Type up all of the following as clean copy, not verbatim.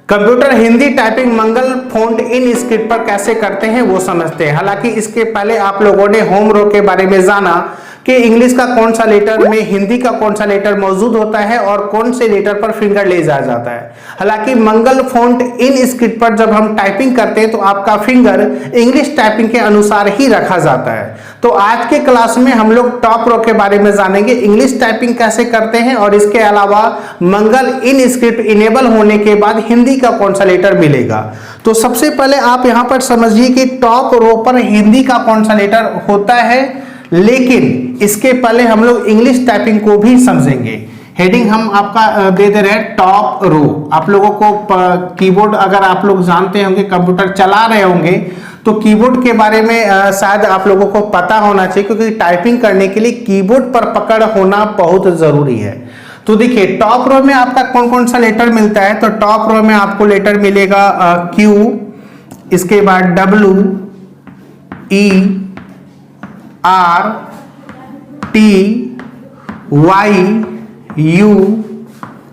Computer Hindi typing Mangal font in script पर कैसे करते हैं वो समझते हैं। हालांकि इसके पहले आप लोगों ने होम रो के बारे में जाना कि इंग्लिश का कौन सा लेटर में हिंदी का कौन सा लेटर मौजूद होता है और कौन से लेटर पर फिंगर ले जाया जाता है। हालांकि मंगल फ़ॉन्ट इन स्क्रिप्ट पर जब हम टाइपिंग करते हैं तो आपका फिंगर इंग्लिश टाइपिंग के अनुसार ही रखा जाता है। तो आज के क्लास में हम लोग टॉप रो के बारे में जानेंगे, इंग्लिश टाइपिंग कैसे करते हैं और इसके अलावा मंगल इन स्क्रिप्ट इनेबल होने के बाद हिंदी का कौन सा लेटर मिलेगा। तो सबसे पहले आप यहां पर समझिए कि टॉप रो पर हिंदी का कौन सा लेटर होता है, लेकिन इसके पहले हम लोग इंग्लिश टाइपिंग को भी समझेंगे। हेडिंग हम आपका दे दे रहे हैं टॉप रो। आप लोगों को कीबोर्ड अगर आप लोग जानते होंगे, कंप्यूटर चला रहे होंगे तो कीबोर्ड के बारे में शायद आप लोगों को पता होना चाहिए, क्योंकि टाइपिंग करने के लिए कीबोर्ड पर पकड़ होना बहुत जरूरी है। तो देखिए टॉप रो में आपका कौन कौन सा लेटर मिलता है। तो टॉप रो में आपको लेटर मिलेगा क्यू, इसके बाद W, E, R, T, Y, U,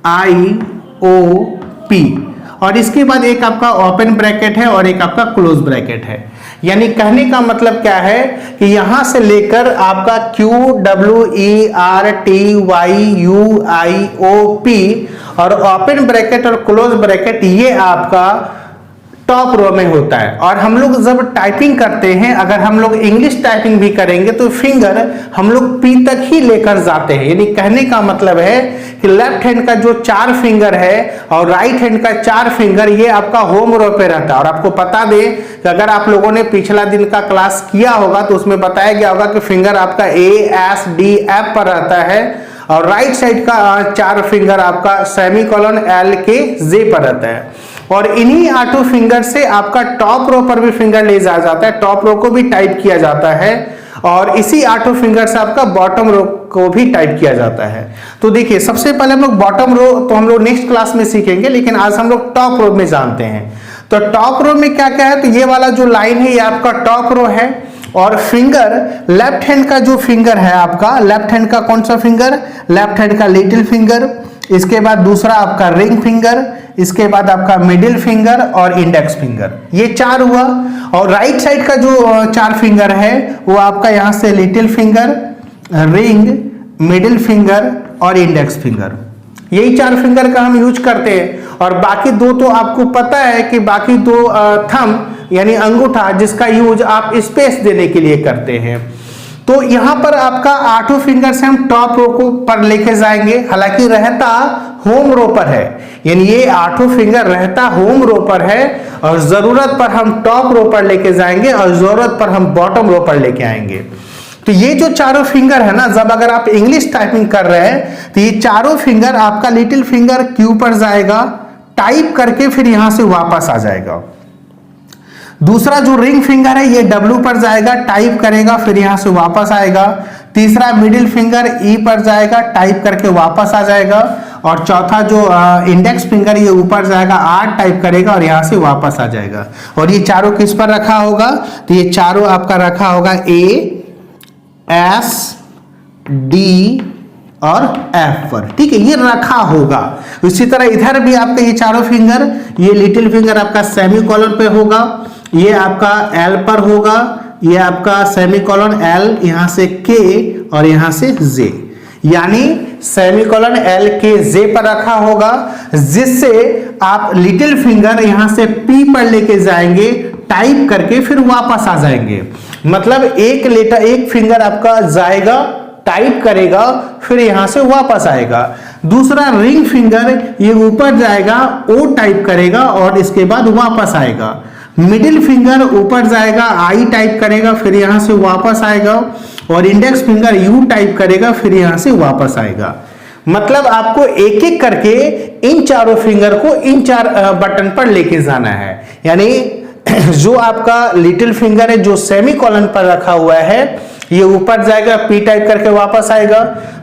I, O, P और इसके बाद एक आपका ओपन ब्रैकेट है और एक आपका क्लोज ब्रैकेट है। यानी कहने का मतलब क्या है कि यहां से लेकर आपका Q, W, E, R, T, Y, U, I, O, P और ओपन ब्रैकेट और क्लोज ब्रैकेट ये आपका टॉप रो में होता है। और हम लोग जब टाइपिंग करते हैं, अगर हम लोग इंग्लिश टाइपिंग भी करेंगे तो फिंगर हम लोग पी तक ही लेकर जाते हैं। यानी कहने का मतलब है कि लेफ्ट हैंड का जो 4 फिंगर है और राइट हैंड का 4 फिंगर ये आपका होम रो पे रहता है। और आपको बता दें कि अगर आप लोगों ने पिछला दिन का क्लास किया होगा तो उसमें बताया गया होगा कि फिंगर आपका ए, एस, डी, एफ पर रहता है और राइट साइड का 4 फिंगर आपका सेमीकोलन, एल, के, जे पर रहता है। और इन्हीं 8 फिंगर से आपका टॉप रो पर भी फिंगर ले जाया जाता है, टॉप रो को भी टाइप किया जाता है और इसी 8 फिंगर से आपका बॉटम रो को भी टाइप किया जाता है। तो देखिए सबसे पहले हम लोग बॉटम रो तो हम लोग नेक्स्ट क्लास में सीखेंगे, लेकिन आज हम लोग टॉप रो में जानते हैं। तो टॉप रो में क्या क्या है, तो ये वाला जो लाइन है ये आपका टॉप रो है और फिंगर लेफ्ट हैंड का जो फिंगर है आपका, लेफ्ट हैंड का कौन सा फिंगर, लेफ्ट हैंड का लिटिल फिंगर, इसके बाद दूसरा आपका रिंग फिंगर, इसके बाद आपका मिडिल फिंगर और इंडेक्स फिंगर, ये 4 हुआ। और राइट साइड का जो 4 फिंगर है वो आपका यहां से little finger, ring, middle finger और इंडेक्स फिंगर, यही 4 फिंगर का हम यूज करते हैं। और बाकी 2 तो आपको पता है कि बाकी 2 थंब यानी अंगूठा जिसका यूज आप स्पेस देने के लिए करते हैं। तो यहां पर आपका 8 फिंगर से हम टॉप रो को पर लेके जाएंगे। हालांकि रहता होम रो पर है, यानी ये 8 फिंगर रहता होम रो पर है और जरूरत पर हम टॉप रो पर लेके जाएंगे और जरूरत पर हम बॉटम रो पर लेके आएंगे। तो ये जो 4 फिंगर है ना, जब अगर आप इंग्लिश टाइपिंग कर रहे हैं तो ये 4 फिंगर आपका लिटिल फिंगर क्यू पर जाएगा, टाइप करके फिर यहां से वापस आ जाएगा। दूसरा जो रिंग फिंगर है ये डब्ल्यू पर जाएगा, टाइप करेगा, फिर यहां से वापस आएगा। तीसरा मिडिल फिंगर ई पर जाएगा, टाइप करके वापस आ जाएगा। और चौथा जो इंडेक्स फिंगर ये ऊपर जाएगा, आर टाइप करेगा और यहां से वापस आ जाएगा। और ये चारों किस पर रखा होगा, तो ये चारों आपका रखा होगा ए, एस, डी और एफ पर, ठीक है, ये रखा होगा। इसी तरह इधर भी आपके ये चारों फिंगर, ये लिटिल फिंगर आपका सेमीकोलन पे होगा, ये आपका एल पर होगा, ये आपका सेमीकोलन एल, यहां से के और यहां से जे, यानी सेमीकोलन एल, के, जे पर रखा होगा, जिससे आप लिटिल फिंगर यहां से पी पर लेके जाएंगे, टाइप करके फिर वापस आ जाएंगे। मतलब एक लेटर, एक फिंगर आपका जाएगा, टाइप करेगा, फिर यहां से वापस आएगा। दूसरा रिंग फिंगर ये ऊपर जाएगा, ओ टाइप करेगा और इसके बाद वापस आएगा। मिडिल फिंगर ऊपर जाएगा, आई टाइप करेगा, फिर यहां से वापस आएगा। और इंडेक्स फिंगर यू टाइप करेगा, फिर यहां से वापस आएगा। मतलब आपको एक एक करके इन 4 फिंगर को इन 4 बटन पर लेके जाना है। यानी जो आपका लिटिल फिंगर है जो सेमीकोलन पर रखा हुआ है ये ऊपर जाएगा, पी टाइप करके वापस आएगा।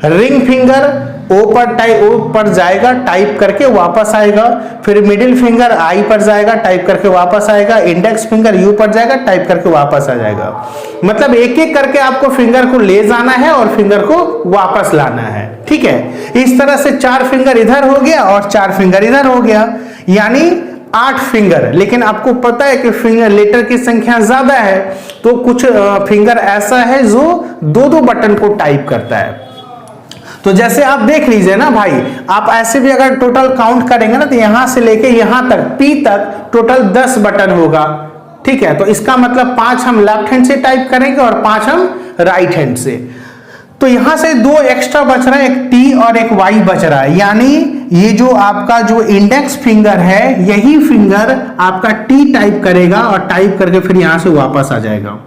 रिंग फिंगर ओ पर जाएगा, टाइप करके वापस आएगा। फिर मिडिल फिंगर आई पर जाएगा, टाइप करके वापस आएगा। इंडेक्स फिंगर यू पर जाएगा, टाइप करके वापस आ जाएगा। मतलब एक एक करके आपको फिंगर को ले जाना है और फिंगर को वापस लाना है, ठीक है। इस तरह से 4 फिंगर इधर हो गया और 4 फिंगर इधर हो गया। यानी 8 फिंगर, लेकिन आपको पता है कि फिंगर लेटर की संख्या ज्यादा है, तो कुछ फिंगर ऐसा है जो 2-2 बटन को टाइप करता है। तो जैसे आप देख लीजिए ना भाई, आप ऐसे भी अगर टोटल काउंट करेंगे ना, तो यहां से लेके यहां तक P तक टोटल 10 बटन होगा। ठीक है, तो इसका मतलब 5 हम लेफ्ट हैंड से टाइप करेंगे और 5 हम राइट हैंड से। तो यहां से 2 एक्स्ट्रा बच रहा है, एक T और एक Y बच रहा है, यानी ये जो आपका जो इंडेक्स फिंगर है, यही फिंगर आपका T टाइप करेगा और टाइप करके फिर यहां से वापस आ जाएगा,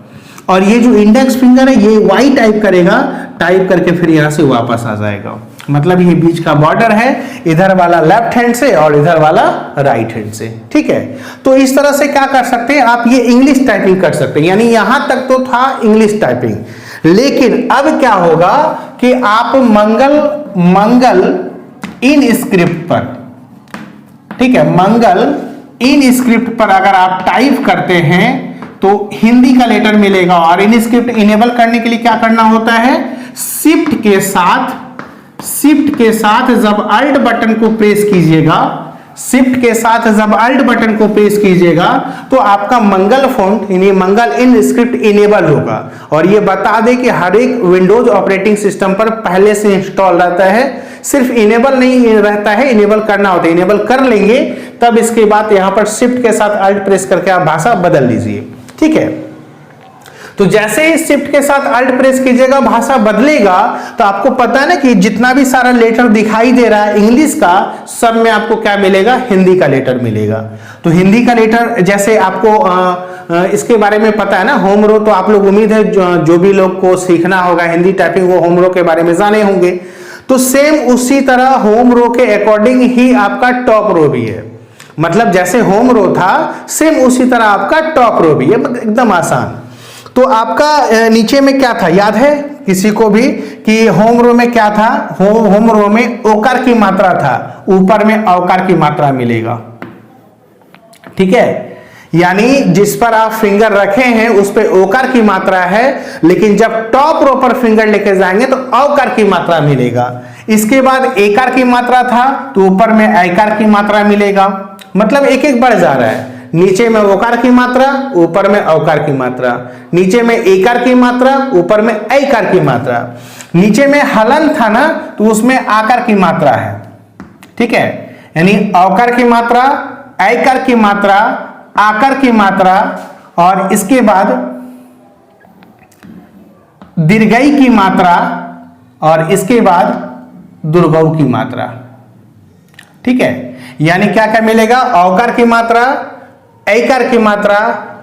और ये जो इंडेक्स फिंगर है ये Y टाइप करेगा, टाइप करके फिर यहां से वापस आ जाएगा। मतलब ये बीच का बॉर्डर है, इधर वाला लेफ्ट हैंड से और इधर वाला राइट हैंड से। ठीक है, तो इस तरह से क्या कर सकते हैं आप, ये इंग्लिश टाइपिंग कर सकते हैं। यानी यहां तक तो था इंग्लिश टाइपिंग, लेकिन अब क्या होगा कि आप मंगल इन स्क्रिप्ट पर, ठीक है, मंगल इन स्क्रिप्ट पर अगर आप टाइप करते हैं तो हिंदी का लेटर मिलेगा। और इन स्क्रिप्ट इनेबल करने के लिए क्या करना होता है, शिफ्ट के साथ जब अल्ट बटन को प्रेस कीजिएगा, शिफ्ट के साथ जब अल्ट बटन को प्रेस कीजिएगा तो आपका मंगल फॉन्ट यानी मंगल इन स्क्रिप्ट इनेबल होगा। और ये बता दें कि हर एक विंडोज ऑपरेटिंग सिस्टम पर पहले से इंस्टॉल रहता है, सिर्फ इनेबल नहीं रहता है, इनेबल करना होता है। इनेबल कर लेंगे तब इसके बाद यहां पर शिफ्ट के साथ अल्ट प्रेस करके आप भाषा बदल लीजिए। ठीक है, तो जैसे ही शिफ्ट के साथ अल्ट प्रेस कीजिएगा भाषा बदलेगा, तो आपको पता है ना कि जितना भी सारा लेटर दिखाई दे रहा है इंग्लिश का, सब में आपको क्या मिलेगा, हिंदी का लेटर मिलेगा। तो हिंदी का लेटर जैसे आपको इसके बारे में पता है ना, होम रो, तो आप लोग उम्मीद है जो भी लोग को सीखना होगा हिंदी टाइपिंग वो होम रो के बारे में जाने होंगे। तो सेम उसी तरह होम रो के अकॉर्डिंग ही आपका टॉप रो भी है। मतलब जैसे होम रो था सेम उसी तरह आपका टॉप रो भी है, एकदम आसान। तो आपका नीचे में क्या था याद है किसी को भी कि होम रो में क्या था, होम रो में ओकार की मात्रा था, ऊपर में औकार की मात्रा मिलेगा। ठीक है, यानी जिस पर आप फिंगर रखे हैं उस पे ओकार की मात्रा है, लेकिन जब टॉप रो पर फिंगर लेके जाएंगे तो औकार की मात्रा मिलेगा। इसके बाद एकार की मात्रा था तो ऊपर में ऐकार की मात्रा मिलेगा। मतलब एक एक बढ़ जा रहा है, नीचे में ओकार की मात्रा, ऊपर में औकार की मात्रा, नीचे में एकार की मात्रा, ऊपर में ऐकार की मात्रा। नीचे में हलन था ना तो उसमें आकार की मात्रा है। ठीक है, यानी औकार की मात्रा, ऐकार की मात्रा, आकार की मात्रा, और इसके बाद दीर्घई की मात्रा, और इसके बाद दुर्गौ की मात्रा। ठीक है, यानी क्या क्या मिलेगा, औकार की मात्रा, ऐकार की मात्रा,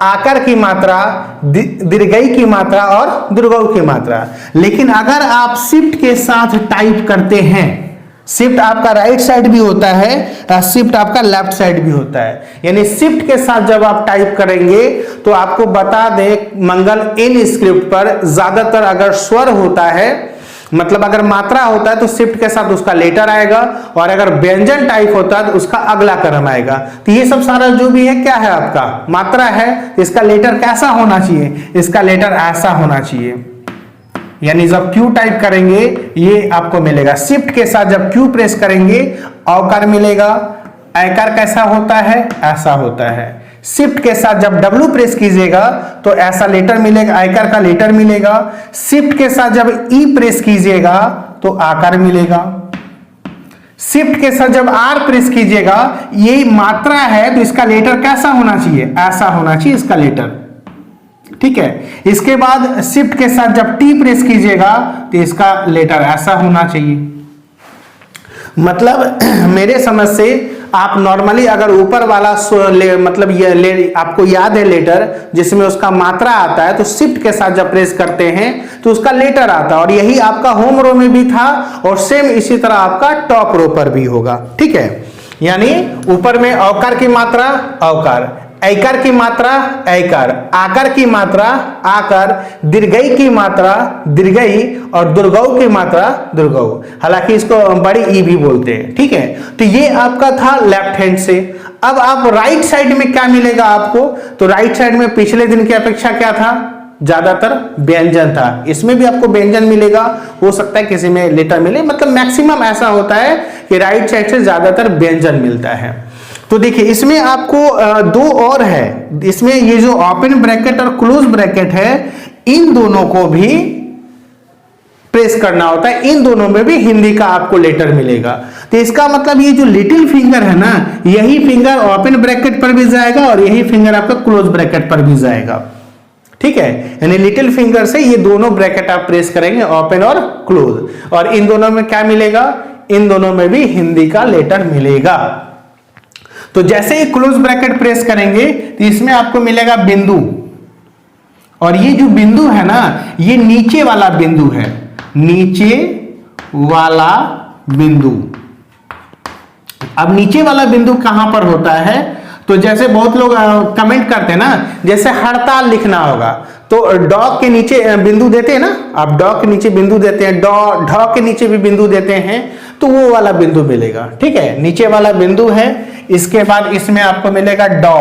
आकार की मात्रा, दीर्घई की मात्रा और दुर्गौ की मात्रा। लेकिन अगर आप शिफ्ट के साथ टाइप करते हैं, शिफ्ट आपका राइट साइड भी होता है, शिफ्ट आपका लेफ्ट साइड भी होता है, यानी शिफ्ट के साथ जब आप टाइप करेंगे तो आपको बता दें मंगल इन स्क्रिप्ट पर ज्यादातर अगर स्वर होता है, मतलब अगर मात्रा होता है तो शिफ्ट के साथ उसका लेटर आएगा, और अगर व्यंजन टाइप होता है तो उसका अगला क्रम आएगा। तो ये सब सारा जो भी है क्या है आपका मात्रा है, इसका लेटर कैसा होना चाहिए, इसका लेटर ऐसा होना चाहिए। यानी जब Q टाइप करेंगे ये आपको मिलेगा, शिफ्ट के साथ जब Q प्रेस करेंगे औकार मिलेगा, ऐकार कैसा होता है, ऐसा होता है। शिफ्ट के साथ जब W प्रेस कीजिएगा तो ऐसा लेटर मिलेगा, आकार का लेटर मिलेगा। शिफ्ट के साथ जब E प्रेस कीजिएगा तो आकार मिलेगा। शिफ्ट के साथ जब R प्रेस कीजिएगा, ये मात्रा है तो इसका लेटर कैसा होना चाहिए, ऐसा होना चाहिए इसका लेटर। ठीक है, इसके बाद शिफ्ट के साथ जब T प्रेस कीजिएगा तो इसका लेटर ऐसा होना चाहिए। मतलब मेरे समझ से आप नॉर्मली अगर ऊपर वाला मतलब ये आपको याद है लेटर जिसमें उसका मात्रा आता है, तो शिफ्ट के साथ जब प्रेस करते हैं तो उसका लेटर आता है, और यही आपका होम रो में भी था और सेम इसी तरह आपका टॉप रो पर भी होगा। ठीक है, यानी ऊपर में औकार की मात्रा औकार, ऐकार की मात्रा ऐकार, आकार की मात्रा आकार, दीर्घई की मात्रा दीर्घई, और दुर्गौ की मात्रा दुर्गौ। हालांकि इसको बड़ी ई भी बोलते हैं। ठीक है, तो ये आपका था लेफ्ट हैंड से। अब आप राइट साइड में क्या मिलेगा आपको, तो राइट साइड में पिछले दिन की अपेक्षा क्या था, ज्यादातर व्यंजन था। इसमें भी आपको व्यंजन मिलेगा, हो सकता है किसी में लेटर मिले, मतलब मैक्सिमम ऐसा होता है कि राइट साइड से ज्यादातर व्यंजन मिलता है। तो देखिए इसमें आपको दो और है, इसमें ये जो ओपन ब्रैकेट और क्लोज ब्रैकेट है इन दोनों को भी प्रेस करना होता है, इन दोनों में भी हिंदी का आपको लेटर मिलेगा। तो इसका मतलब ये जो लिटिल फिंगर है ना, यही फिंगर ओपन ब्रैकेट पर भी जाएगा और यही फिंगर आपका क्लोज ब्रैकेट पर भी जाएगा, ठीक है। यानी लिटिल फिंगर से ये दोनों ब्रैकेट आप प्रेस करेंगे, ओपन और क्लोज, और इन दोनों में क्या मिलेगा, इन दोनों में भी हिंदी का लेटर मिलेगा। तो जैसे ही क्लोज ब्रैकेट प्रेस करेंगे तो इसमें आपको मिलेगा बिंदु, और ये जो बिंदु है ना ये नीचे वाला बिंदु है, नीचे वाला बिंदु। अब नीचे वाला बिंदु कहां पर होता है, तो जैसे बहुत लोग कमेंट करते हैं ना, जैसे हड़ताल लिखना होगा तो डॉ के नीचे बिंदु देते हैं ना, आप डॉ के नीचे बिंदु देते हैं, ढ के नीचे भी बिंदु देते हैं, तो वो वाला बिंदु मिलेगा, ठीक है। नीचे वाला बिंदु है, इसके बाद इसमें आपको मिलेगा डॉ।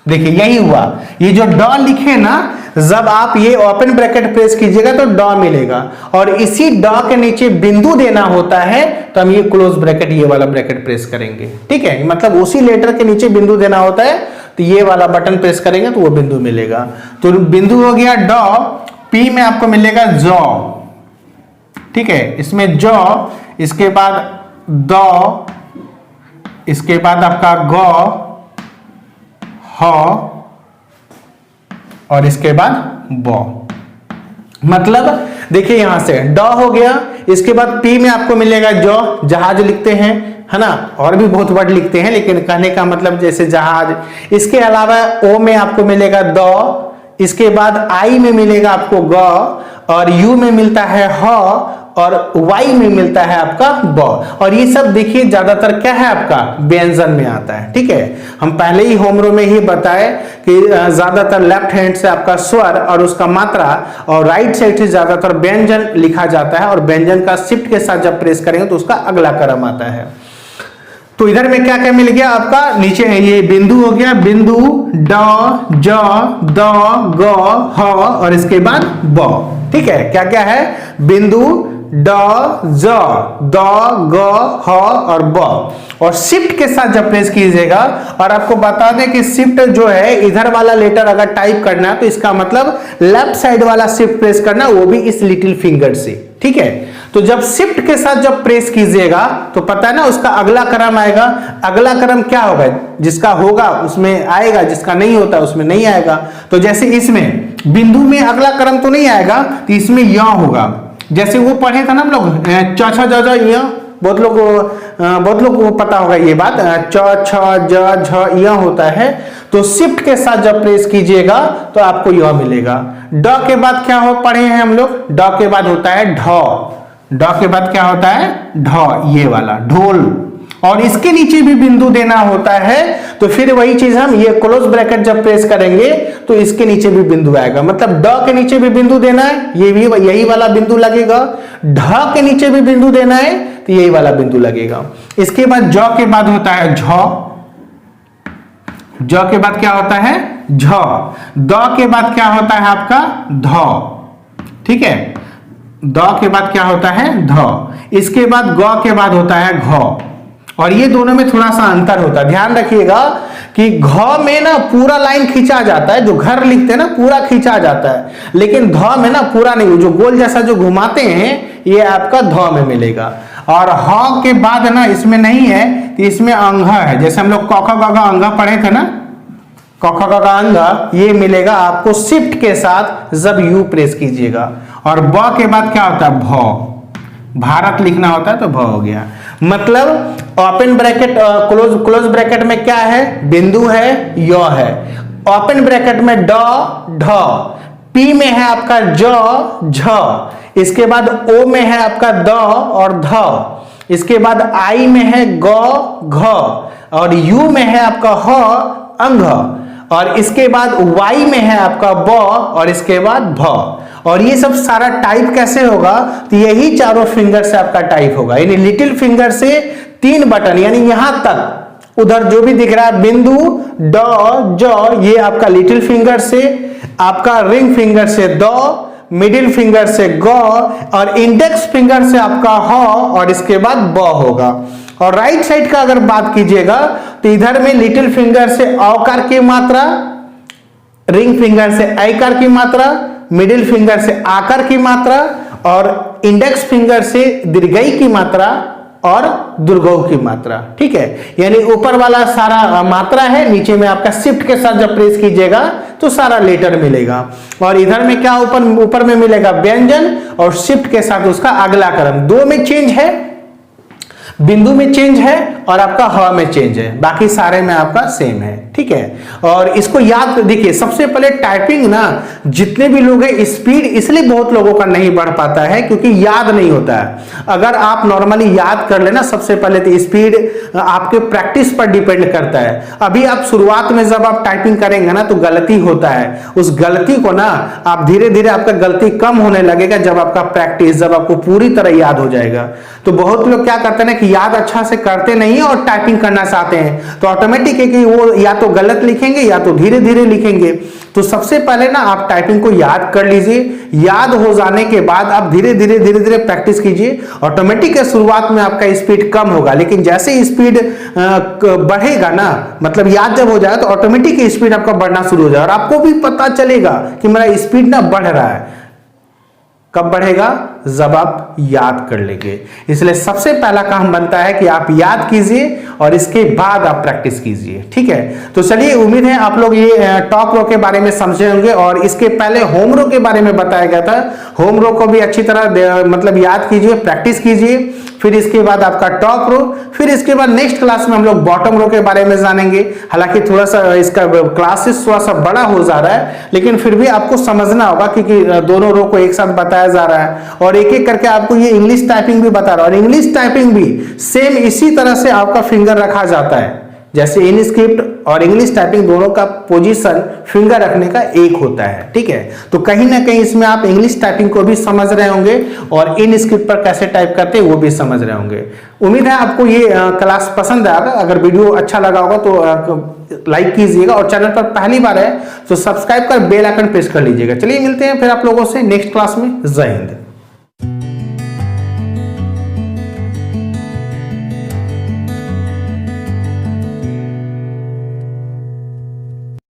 देखिए यही हुआ, ये जो डॉ लिखे ना, जब आप ये ओपन ब्रैकेट प्रेस कीजिएगा तो डॉ मिलेगा, और इसी डॉ के नीचे बिंदु देना होता है तो हम ये क्लोज ब्रैकेट, ये वाला ब्रैकेट प्रेस करेंगे, ठीक है। मतलब उसी लेटर के नीचे बिंदु देना होता है तो ये वाला बटन प्रेस करेंगे तो वो बिंदु मिलेगा। तो बिंदु हो गया डॉ, पी में आपको मिलेगा जॉ, ठीक है, इसमें जॉ, इसके बाद दौ, इसके बाद आपका गौ, ह, और इसके बाद बौ। मतलब देखिए यहां से डॉ हो गया, इसके बाद पी में आपको मिलेगा जौ, जहाज लिखते हैं, है ना, और भी बहुत वर्ड लिखते हैं लेकिन कहने का मतलब जैसे जहाज। इसके अलावा ओ में आपको मिलेगा दौ, इसके बाद आई में मिलेगा आपको ग, और यू में मिलता है ह, और वाई में मिलता है आपका ब। और ये सब देखिए ज्यादातर क्या है आपका व्यंजन में आता है, ठीक है। हम पहले ही होमरो में ही बताए कि ज्यादातर लेफ्ट हैंड से आपका स्वर और उसका मात्रा, और राइट साइड से ज्यादातर व्यंजन लिखा जाता है, और व्यंजन का शिफ्ट के साथ जब प्रेस करेंगे तो उसका अगला क्रम आता है। तो इधर में क्या क्या मिल गया आपका, नीचे ये बिंदु हो गया, बिंदु ड, ज, द, ग, ह, और इसके बाद ब, ठीक है। क्या क्या है, बिंदु ड, ज, द, ग, ह और ब, और शिफ्ट के साथ जब प्रेस कीजिएगा, और आपको बता दें कि शिफ्ट जो है इधर वाला लेटर अगर टाइप करना है तो इसका मतलब लेफ्ट साइड वाला शिफ्ट प्रेस करना, वो भी इस लिटिल फिंगर से, ठीक है। तो जब शिफ्ट के साथ जब प्रेस कीजिएगा तो पता है ना उसका अगला क्रम आएगा। अगला क्रम क्या होगा, जिसका होगा उसमें आएगा, जिसका नहीं होता उसमें नहीं आएगा। तो जैसे इसमें बिंदु में अगला क्रम तो नहीं आएगा, तो इसमें य होगा, जैसे वो पढ़े था ना हम लोग च छ ज ज य, बहुत लोग को पता होगा ये बात, च छ ज झ य होता है। तो शिफ्ट के साथ जब प्रेस कीजिएगा तो आपको यह मिलेगा। ड के बाद क्या हो पढ़े हैं हम लोग, ड के बाद होता है ढ, ड के बाद क्या होता है ढ, ये वाला ढोल, और इसके नीचे भी बिंदु देना होता है। तो फिर वही चीज हम ये क्लोज ब्रैकेट जब प्रेस करेंगे तो इसके नीचे भी बिंदु आएगा, मतलब ड के नीचे भी बिंदु देना है, ये भी यही वाला बिंदु लगेगा। ढ के नीचे भी बिंदु देना है तो यही वाला बिंदु लगेगा। इसके बाद ज के बाद होता है झ, ज के बाद क्या होता है झ, द के बाद क्या होता है आपका ध, ठीक है। द के बाद क्या होता है ध, इसके बाद ग के बाद होता है घ, और ये दोनों में थोड़ा सा अंतर होता है। ध्यान रखिएगा कि घ में ना पूरा लाइन खींचा जाता है, जो घर लिखते हैं ना पूरा खींचा जाता है, लेकिन ध में ना पूरा नहीं, जो गोल जैसा जो घुमाते हैं ये आपका ध में मिलेगा। और ह के बाद ना इसमें नहीं है तो इसमें अंग है, जैसे हम लोग क ख ग घ अंग पढ़े थे ना, क ख ग घ अंग, ये मिलेगा आपको शिफ्ट के साथ जब यू प्रेस कीजिएगा। और ब के बाद क्या होता है भ, भारत लिखना होता है तो भ हो गया। मतलब ओपन ब्रैकेट क्लोज ब्रैकेट में क्या है, बिंदु है, य है, ओपन ब्रैकेट में ड, ढ, पी में है आपका ज, झ, इसके बाद ओ में है आपका द और ध, इसके बाद आई में है ग, घ, और यू में है आपका ह, अंग, और इसके बाद वाई में है आपका ब, और इसके बाद भ। और ये सब सारा टाइप कैसे होगा, तो यही चारों फिंगर से आपका टाइप होगा। यानी लिटिल फिंगर से 3 बटन, यानी यहां तक उधर जो भी दिख रहा है बिंदु ड, ज, ये आपका लिटिल फिंगर से, आपका रिंग फिंगर से द, मिडिल फिंगर से ग, और इंडेक्स फिंगर से आपका ह, और इसके बाद ब होगा। और राइट साइड का अगर बात कीजिएगा तो इधर में लिटिल फिंगर से औकार की मात्रा, रिंग फिंगर से ऐकार की मात्रा, मिडिल फिंगर से आकार की मात्रा और इंडेक्स फिंगर से दीर्घई की मात्रा और दुर्गऊ की मात्रा। ठीक है, यानी ऊपर वाला सारा मात्रा है, नीचे में आपका शिफ्ट के साथ जब प्रेस कीजिएगा तो सारा लेटर मिलेगा। और इधर में क्या ऊपर में मिलेगा व्यंजन और शिफ्ट के साथ उसका अगला क्रम। दो में चेंज है, बिंदु में चेंज है और आपका हवा में चेंज है, बाकी सारे में आपका सेम है। ठीक है, और इसको याद देखिए, सबसे पहले टाइपिंग ना जितने भी लोग हैं, स्पीड इसलिए बहुत लोगों का नहीं बढ़ पाता है क्योंकि याद नहीं होता है। अगर आप नॉर्मली याद कर लेना सबसे पहले, तो स्पीड आपके प्रैक्टिस पर डिपेंड करता है। अभी आप शुरुआत में जब आप टाइपिंग करेंगे ना तो गलती होता है, उस गलती को ना आप धीरे धीरे आपका गलती कम होने लगेगा जब आपका प्रैक्टिस, जब आपको पूरी तरह याद हो जाएगा। तो बहुत लोग क्या करते हैं कि याद अच्छा से करते नहीं है और टाइपिंग करना चाहते हैं, तो ऑटोमेटिक है कि वो या तो गलत लिखेंगे या तो धीरे धीरे लिखेंगे। तो सबसे पहले ना आप टाइपिंग को याद कर लीजिए, याद हो जाने के बाद आप धीरे धीरे प्रैक्टिस कीजिए। ऑटोमेटिक है शुरुआत में आपका स्पीड कम होगा, लेकिन जैसे स्पीड बढ़ेगा ना, मतलब याद जब हो जाए तो ऑटोमेटिक स्पीड आपका बढ़ना शुरू हो जाएगा और आपको भी पता चलेगा कि मेरा स्पीड ना बढ़ रहा है। कब बढ़ेगा? जब आप याद कर लेंगे। इसलिए सबसे पहला काम बनता है कि आप याद कीजिए और इसके बाद आप प्रैक्टिस कीजिए। ठीक है, तो चलिए, उम्मीद है आप लोग ये टॉप रो के बारे में समझे होंगे और इसके पहले होम रो के बारे में बताया गया था। होम रो को भी अच्छी तरह मतलब याद कीजिए, प्रैक्टिस कीजिए। फिर इसके बाद आपका टॉप रो, फिर इसके बाद नेक्स्ट क्लास में हम लोग बॉटम रो के बारे में जानेंगे। हालांकि थोड़ा सा इसका क्लासेस थोड़ा सा बड़ा हो जा रहा है, लेकिन फिर भी आपको समझना होगा क्योंकि दोनों रो को एक साथ बताया जा रहा है और एक एक करके आपको ये इंग्लिश टाइपिंग भी बता रहा है। और इंग्लिश टाइपिंग भी सेम इसी तरह से आपका फिंगर रखा जाता है, जैसे इन स्क्रिप्ट और इंग्लिश टाइपिंग दोनों का पोजीशन फिंगर रखने का एक होता है। ठीक है, तो कहीं ना कहीं इसमें आप इंग्लिश टाइपिंग को भी समझ रहे होंगे और इन स्क्रिप्ट पर कैसे टाइप करते हैं वो भी समझ रहे होंगे। उम्मीद है आपको ये क्लास पसंद आएगा। अगर वीडियो अच्छा लगा होगा तो लाइक कीजिएगा और चैनल पर पहली बार है तो सब्सक्राइब कर बेल आइकन प्रेस कर लीजिएगा। चलिए, मिलते हैं फिर आप लोगों से नेक्स्ट क्लास में। जय हिंद।